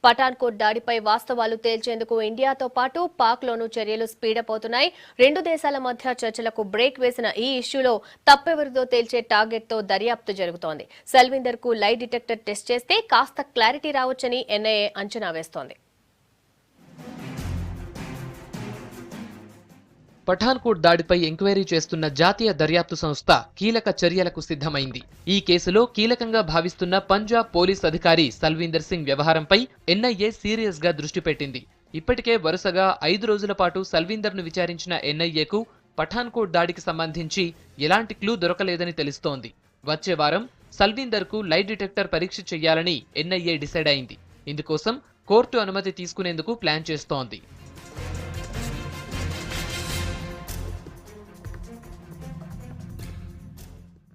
పఠాన్కోట్ దాడిపై వాస్తవాలు తేల్చేందుకు ఇండియాతో పాటు పాక్లోనూ చర్యలు స్పీడప్ అవుతున్నాయి. రెండు దేశాల మధ్య చర్చలకు బ్రేక్ వేసిన ఈ ఇష్యూలో తప్పెవరిదో తేల్చే టార్గెట్తో దర్యాప్తు జరుగుతోంది. సల్వీందర్కు లై డిటెక్టర్ టెస్ట్ చేస్తే కాస్త క్లారిటీ రావచ్చని ఎన్ఐఏ అంచనా వేస్తోంది. పఠాన్కోట్ దాడిపై ఎంక్వైరీ చేస్తున్న జాతీయ దర్యాప్తు సంస్థ కీలక చర్యలకు సిద్ధమైంది. ఈ కేసులో కీలకంగా భావిస్తున్న పంజాబ్ పోలీస్ అధికారి సల్వీందర్ సింగ్ వ్యవహారంపై ఎన్ఐఏ సీరియస్ గా దృష్టి పెట్టింది. ఇప్పటికే వరుసగా 5 రోజుల పాటు సల్వీందర్ ను విచారించిన ఎన్ఐఏకు పఠాన్కోట్ దాడికి సంబంధించి ఎలాంటి క్లూ దొరకలేదని తెలుస్తోంది. వచ్చే వారం సల్వీందర్ కు లై డిటెక్టర్ పరీక్ష చేయాలని ఎన్ఐఏ డిసైడ్ అయింది. ఇందుకోసం కోర్టు అనుమతి తీసుకునేందుకు ప్లాన్ చేస్తోంది.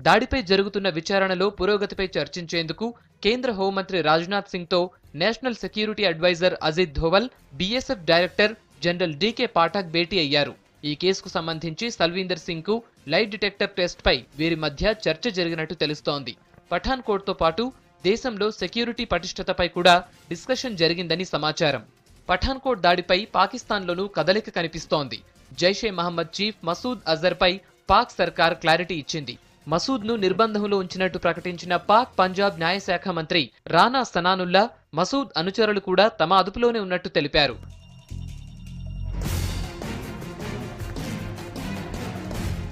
దాడిపై జరుగుతున్న విచారణలో పురోగతిపై చర్చించేందుకు కేంద్ర హోంమంత్రి రాజ్నాథ్ సింగ్ తో national security adviser Ajit Doval, BSF director general DK Pathak భేటీ అయ్యారు. ఈ కేసుకు సంబంధించి సల్వీందర్ సింగ్ కు లై డిటెక్టర్ టెస్ట్ పై వీరి మధ్య చర్చ జరిగినట్టు తెలుస్తోంది. పఠాన్కోట్ తో పాటు దేశంలో సెక్యూరిటీ పటిష్టతపై కూడా డిస్కషన్ జరిగిందని సమాచారం. పఠాన్కోట్ దాడిపై పాకిస్తాన్లోనూ కదలిక కనిపిస్తోంది. జైషే మహమ్మద్ చీఫ్ మసూద్ అజర్ పై పాక్ సర్కార్ క్లారిటీ ఇచ్చింది. మసూద్ ను నిర్బంధంలో ఉంచినట్టు ప్రకటించిన పాక్ పంజాబ్ న్యాయశాఖ మంత్రి రానా సనానుల్లా మసూద్ అనుచరులు కూడా తమ అదుపులోనే ఉన్నట్టు తెలిపారు.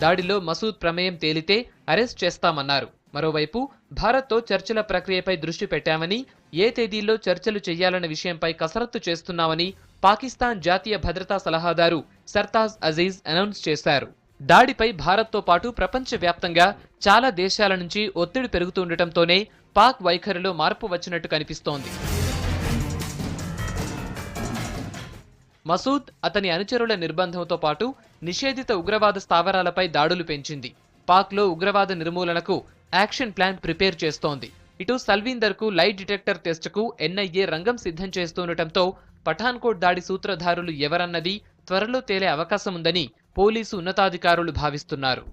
దాడిలో మసూద్ ప్రమేయం తేలితే అరెస్ట్ చేస్తామన్నారు. మరోవైపు భారత్తో చర్చల ప్రక్రియపై దృష్టి పెట్టామని, ఏ తేదీల్లో చర్చలు చేయాలన్న విషయంపై కసరత్తు చేస్తున్నామని పాకిస్తాన్ జాతీయ భద్రతా సలహాదారు సర్తాజ్ అజీజ్ అనౌన్స్ చేశారు. దాడిపై భారత్తో పాటు ప్రపంచవ్యాప్తంగా చాలా దేశాల నుంచి ఒత్తిడి పెరుగుతుండటంతోనే పాక్ వైఖరిలో మార్పు వచ్చినట్టు కనిపిస్తోంది. మసూద్, అతని అనుచరుల నిర్బంధంతో పాటు నిషేధిత ఉగ్రవాద స్థావరాలపై దాడులు పెంచింది. పాక్లో ఉగ్రవాద నిర్మూలనకు యాక్షన్ ప్లాన్ ప్రిపేర్ చేస్తోంది. ఇటు సల్వీందర్ కు లై డిటెక్టర్ టెస్టుకు ఎన్ఐఏ రంగం సిద్ధం చేస్తుండటంతో పఠాన్కోట్ దాడి సూత్రధారులు ఎవరన్నది త్వరలో తేలే అవకాశముందని పోలీసు ఉన్నతాధికారులు భావిస్తున్నారు.